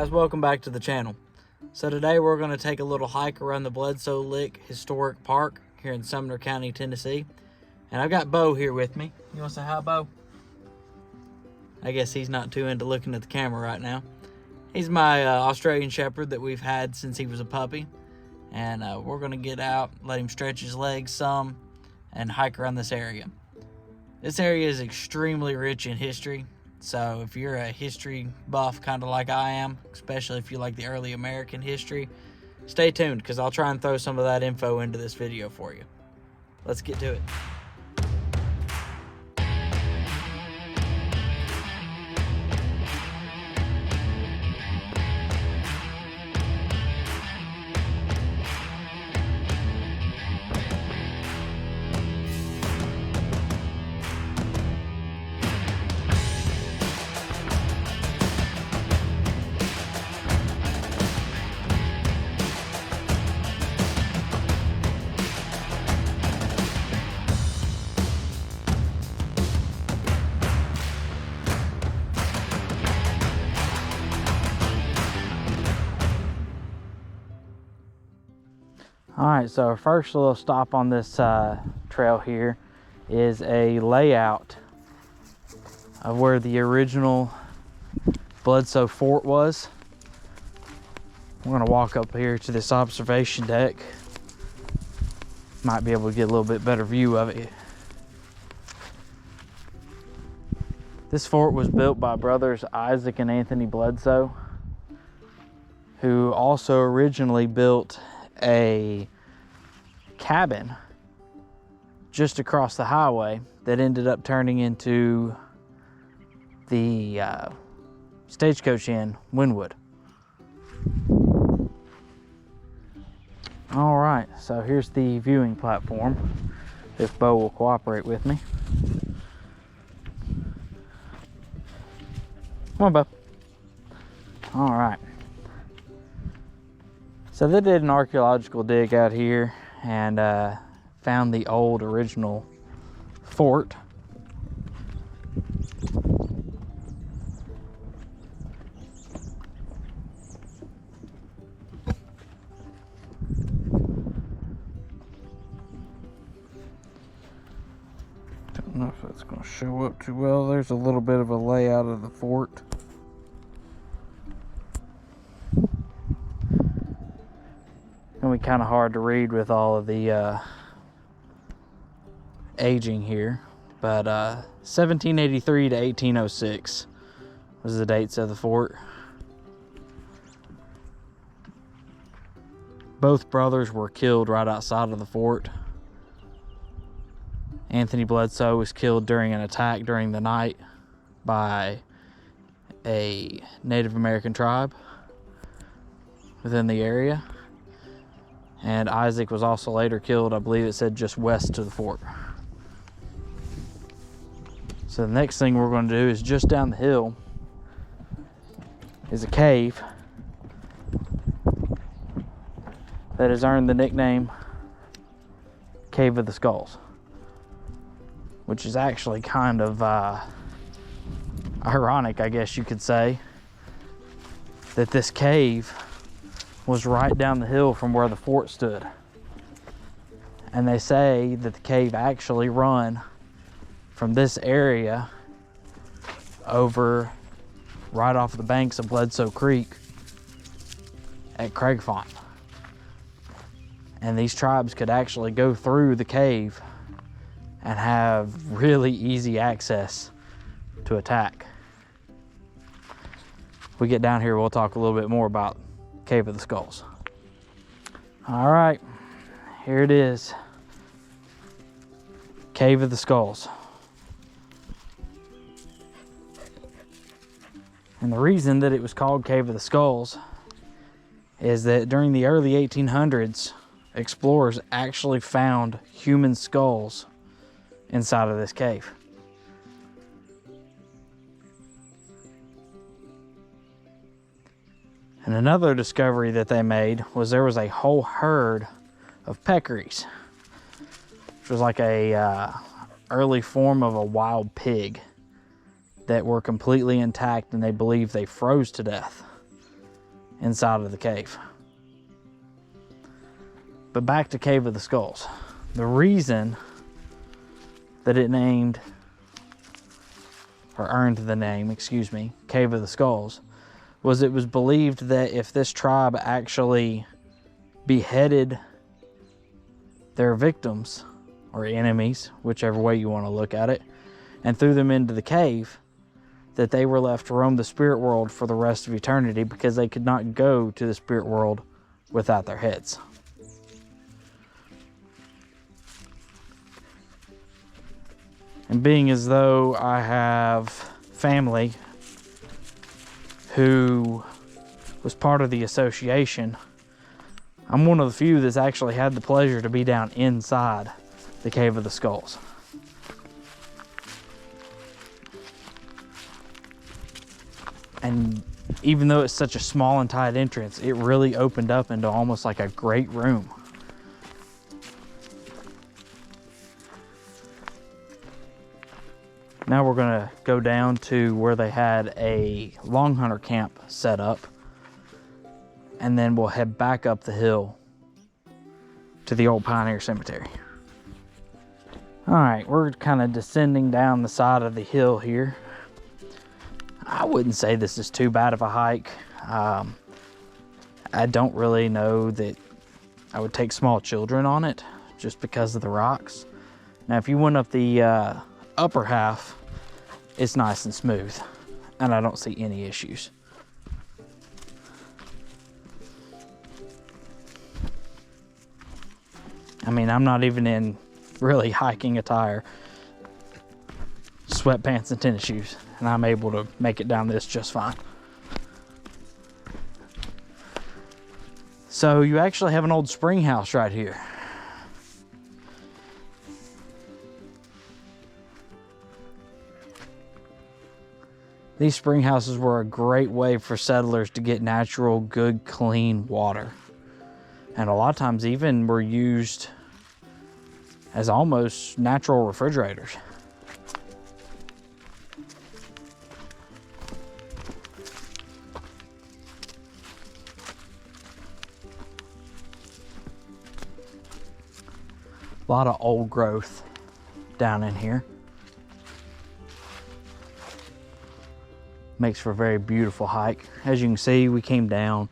guys, welcome back to the channel. So today we're going to take a little hike around the Bledsoe Lick Historic Park here in Sumner County, Tennessee. And I've got Beau here with me. You want to say hi, Beau? I guess he's not too into looking at the camera right now. He's my Australian Shepherd that we've had since he was a puppy. And we're going to get out, let him stretch his legs some, and hike around this area. This area is extremely rich in history. So if you're a history buff, kind of like I am, especially if you like the early American history, stay tuned because I'll try and throw some of that info into this video for you. Let's get to it. All right, so our first little stop on this trail here is a layout of where the original Bledsoe Fort was. We're gonna walk up here to this observation deck. Might be able to get a little bit better view of it. This fort was built by brothers Isaac and Anthony Bledsoe, who also originally built a cabin just across the highway that ended up turning into the Stagecoach Inn, Wynwood. All right, so here's the viewing platform, if Beau will cooperate with me. Come on, Beau. All right. So they did an archaeological dig out here and found the old original fort. Don't know if that's going to show up too well. There's a little bit of a layout of the fort. Gonna be kind of hard to read with all of the aging here, but 1783 to 1806 was the dates of the fort. Both brothers were killed right outside of the fort. Anthony Bledsoe was killed during an attack during the night by a Native American tribe within the area. And Isaac was also later killed, I believe it said just west to the fort. So the next thing we're going to do is just down the hill is a cave that has earned the nickname Cave of the Skulls, which is actually kind of ironic, I guess you could say, that this cave was right down the hill from where the fort stood. And they say that the cave actually run from this area over right off the banks of Bledsoe Creek at Craigfont. And these tribes could actually go through the cave and have really easy access to attack. If we get down here, we'll talk a little bit more about Cave of the Skulls. All right, here it is. Cave of the Skulls. And the reason that it was called Cave of the Skulls is that during the early 1800s, explorers actually found human skulls inside of this cave. And another discovery that they made was there was a whole herd of peccaries, which was like a early form of a wild pig that were completely intact, and they believe they froze to death. inside of the cave. But back to Cave of the Skulls. The reason that it earned the name, Cave of the Skulls, was it was believed that if this tribe actually beheaded their victims or enemies, whichever way you want to look at it, and threw them into the cave, that they were left to roam the spirit world for the rest of eternity, because they could not go to the spirit world without their heads. And being as though I have family who was part of the association, I'm one of the few that's actually had the pleasure to be down inside the Cave of the Skulls. And even though it's such a small and tight entrance, it really opened up into almost like a great room. Now we're gonna go down to where they had a long hunter camp set up, and then we'll head back up the hill to the old Pioneer Cemetery. All right, we're kind of descending down the side of the hill here. I wouldn't say this is too bad of a hike. I don't really know that I would take small children on it just because of the rocks. Now, if you went up the upper half, it's nice and smooth, and I don't see any issues. I mean, I'm not even in really hiking attire, sweatpants and tennis shoes, and I'm able to make it down this just fine. So you actually have an old spring house right here. These spring houses were a great way for settlers to get natural, good, clean water. And a lot of times even were used as almost natural refrigerators. A lot of old growth down in here. Makes for a very beautiful hike. As you can see, we came down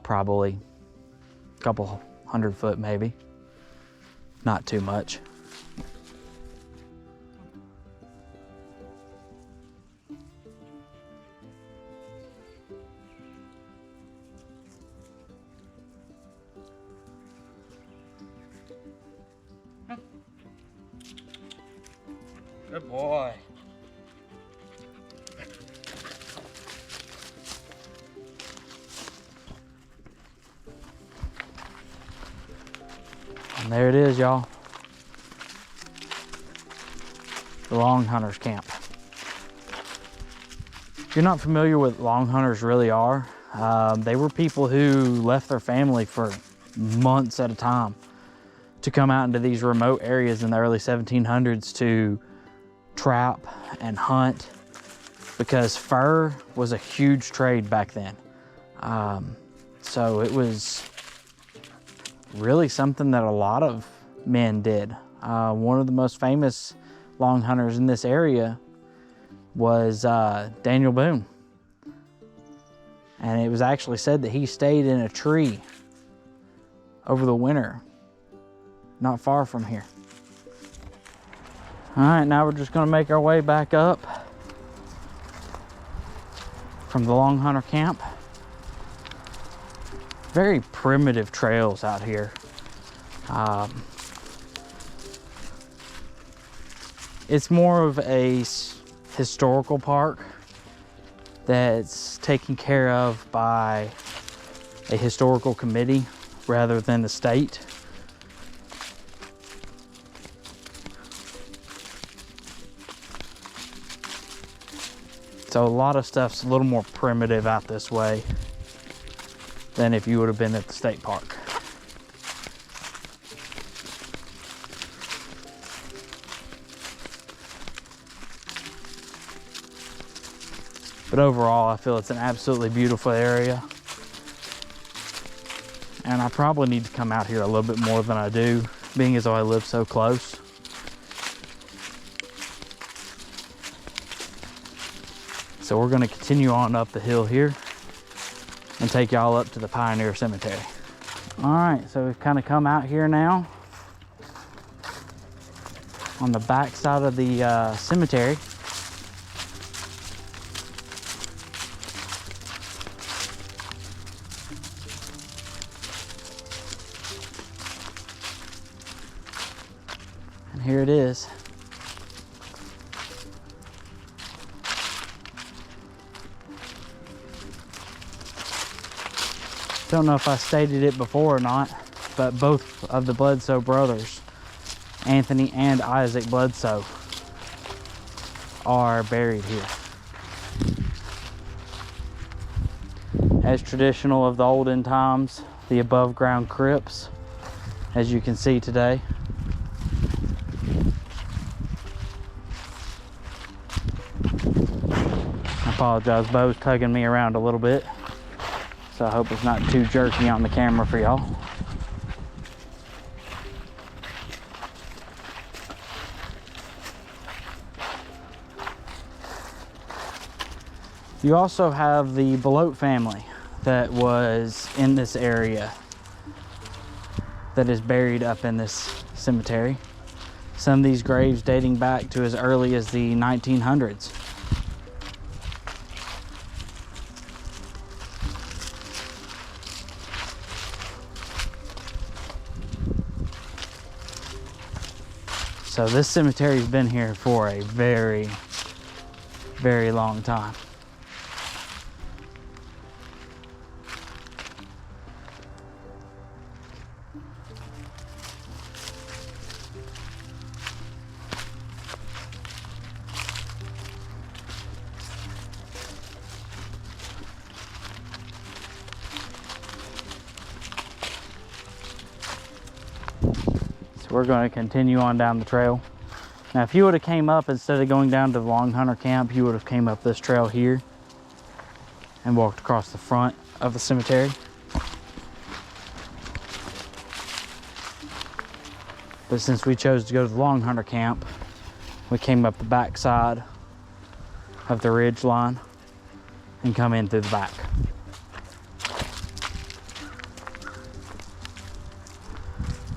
probably a couple 100 foot maybe. Not too much. Good boy. And there it is, y'all. The Long Hunters Camp. If you're not familiar with what Long Hunters really are, they were people who left their family for months at a time to come out into these remote areas in the early 1700s to trap and hunt, because fur was a huge trade back then. So it was really something that a lot of men did. One of the most famous long hunters in this area was Daniel Boone. And it was actually said that he stayed in a tree over the winter, not far from here. All right, now we're just gonna make our way back up from the Long Hunter Camp. Very primitive trails out here. It's more of a historical park that's taken care of by a historical committee rather than the state. So a lot of stuff's a little more primitive out this way than if you would have been at the state park. But overall, I feel it's an absolutely beautiful area. and I probably need to come out here a little bit more than I do, being as though I live so close. So we're gonna continue on up the hill here and take y'all up to the Pioneer Cemetery. All right, so we've kind of come out here now on the back side of the cemetery. And here it is. Don't know if I stated it before or not, but both of the Bledsoe brothers, Anthony and Isaac Bledsoe, are buried here. As traditional of the olden times, the above ground crypts, as you can see today. I apologize, Beau's tugging me around a little bit, so I hope it's not too jerky on the camera for y'all. You also have the Bledsoe family that was in this area that is buried up in this cemetery. Some of these graves dating back to as early as the 1900s. So this cemetery's been here for a very, very long time. We're going to continue on down the trail. Now, if you would have came up, instead of going down to the Long Hunter camp, you would have came up this trail here and walked across the front of the cemetery. But since we chose to go to the Long Hunter camp, we came up the back side of the ridge line and come in through the back.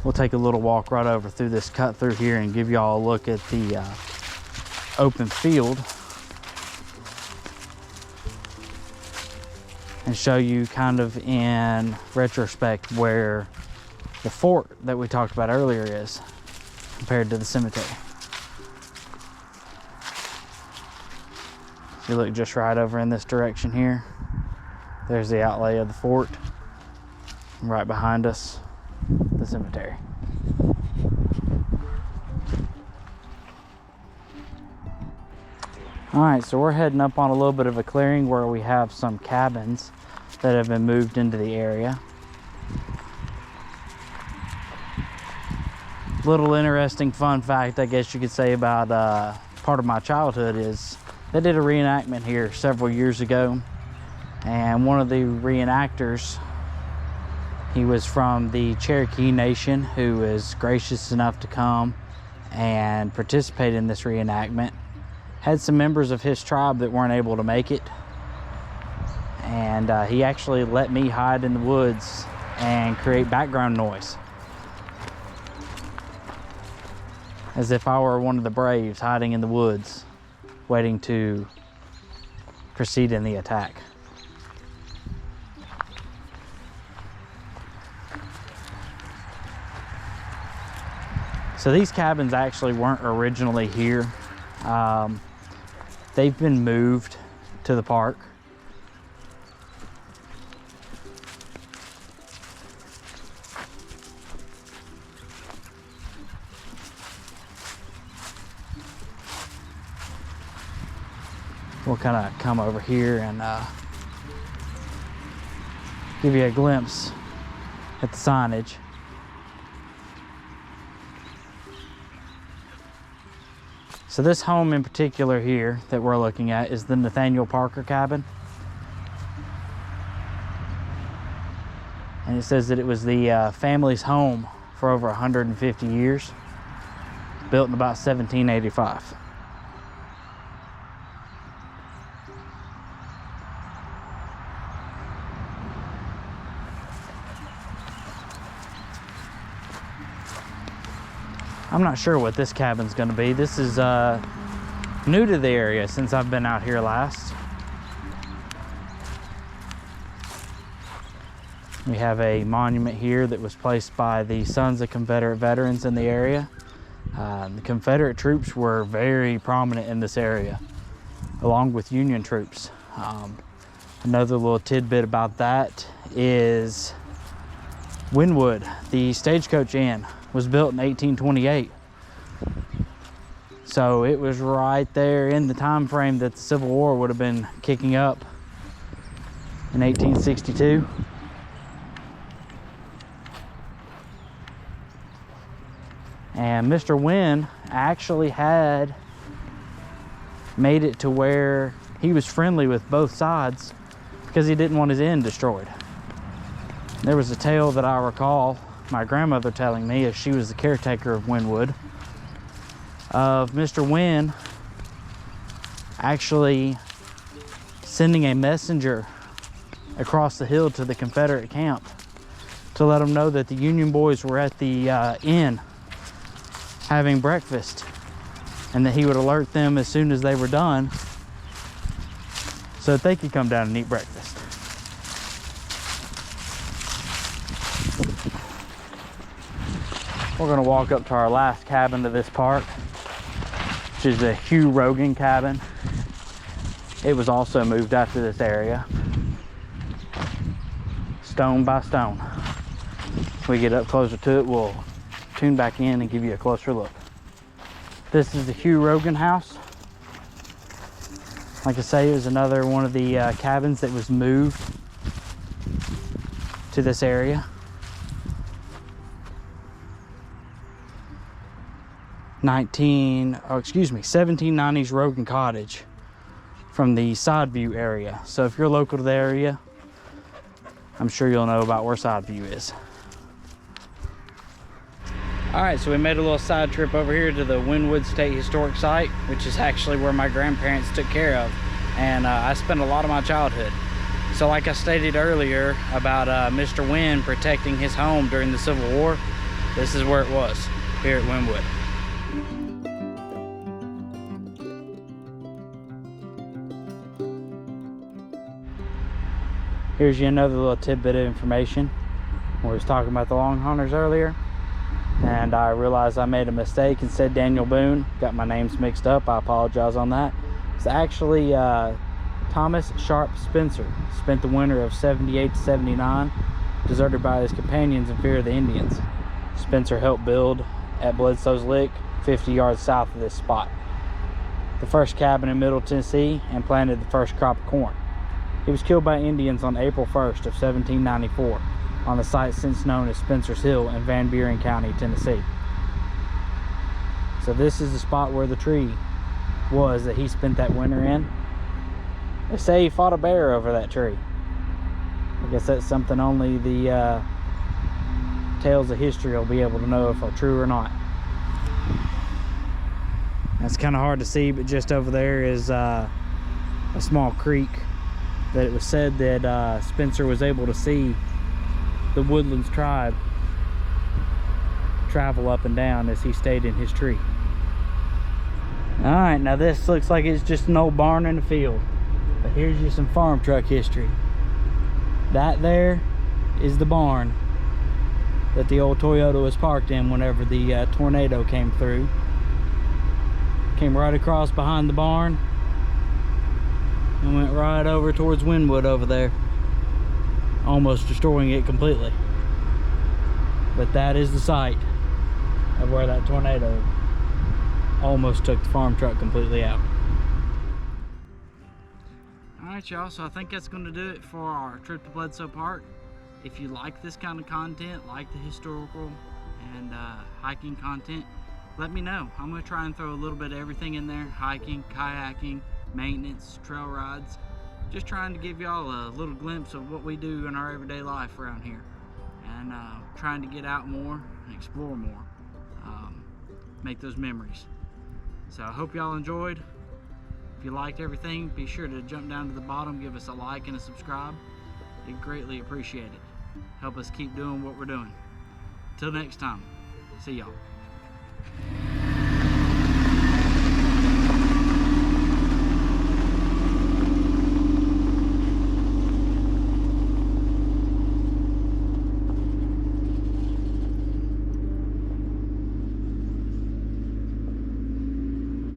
We'll take a little walk right over through this cut through here and give y'all a look at the open field and show you kind of in retrospect where the fort that we talked about earlier is compared to the cemetery. If you look just right over in this direction here, there's the outlay of the fort. Right behind us, the cemetery. All right, so we're heading up on a little bit of a clearing where we have some cabins that have been moved into the area. Little interesting fun fact, I guess you could say, about part of my childhood is they did a reenactment here several years ago, and one of the reenactors, he was from the Cherokee Nation, who was gracious enough to come and participate in this reenactment. Had some members of his tribe that weren't able to make it, and he actually let me hide in the woods and create background noise, as if I were one of the braves hiding in the woods waiting to proceed in the attack. So these cabins actually weren't originally here. They've been moved to the park. We'll kind of come over here and give you a glimpse at the signage. So this home in particular here that we're looking at is the Nathaniel Parker cabin. And and it says that it was the family's home for over 150 years, built in about 1785. I'm not sure what this cabin's gonna be. This is new to the area since I've been out here last. We have a monument here that was placed by the Sons of Confederate Veterans in the area. The Confederate troops were very prominent in this area, along with Union troops. Another little tidbit about that is Wynwood, the Stagecoach Inn, was built in 1828. So it was right there in the time frame that the Civil War would have been kicking up in 1862. And Mr. Wynn actually had made it to where he was friendly with both sides because he didn't want his inn destroyed. There was a tale that I recall my grandmother telling me, as she was the caretaker of Wynwood, of Mr. Wynn actually sending a messenger across the hill to the Confederate camp to let them know that the Union boys were at the inn having breakfast, and that he would alert them as soon as they were done so that they could come down and eat breakfast. We're gonna walk up to our last cabin of this park, which is the Hugh Rogan cabin. It was also moved out to this area, stone by stone. If we get up closer to it, we'll tune back in and give you a closer look. This is the Hugh Rogan house. Like I say, it was another one of the cabins that was moved to this area. 1790s Rogan Cottage from the Sideview area. So if you're local to the area, I'm sure you'll know about where Sideview is. All right, so we made a little side trip over here to the Wynwood State Historic Site, which is actually where my grandparents took care of, and I spent a lot of my childhood. So like I stated earlier about Mr. Wynn protecting his home during the Civil War, this is where it was, here at Wynwood. Here's you another little tidbit of information. We was talking about the Longhorners earlier, and I realized I made a mistake and said Daniel Boone. Got my names mixed up. I apologize on that. It's actually Thomas Sharpe Spencer. Spent the winter of 78 to 79 deserted by his companions in fear of the Indians. Spencer helped build at Bledsoe's Lick, 50 yards south of this spot, the first cabin in Middle Tennessee, and planted the first crop of corn. He was killed by Indians on April 1st of 1794 on the site since known as Spencer's Hill in Van Buren County, Tennessee. So this is the spot where the tree was that he spent that winter in. They say he fought a bear over that tree. I guess that's something only the tales of history will be able to know if are true or not. That's kind of hard to see, but just over there is a small creek that it was said that Spencer was able to see the Woodlands tribe travel up and down as he stayed in his tree. All right, now this looks like it's just an old barn in the field, but here's just some farm truck history. That there is the barn that the old Toyota was parked in whenever the tornado came through. Came right across behind the barn and went right over towards Wynwood over there, almost destroying it completely. But that is the site of where that tornado almost took the farm truck completely out. Alright y'all, so I think that's going to do it for our trip to Bledsoe Park. If you like this kind of content, like the historical and hiking content, let me know. I'm going to try and throw a little bit of everything in there: hiking, kayaking, maintenance, trail rides. Just trying to give y'all a little glimpse of what we do in our everyday life around here. and trying to get out more and explore more, make those memories. So I hope y'all enjoyed. If you liked everything, be sure to jump down to the bottom, give us a like and a subscribe. It'd greatly appreciate it. Help us keep doing what we're doing. Till next time, see y'all.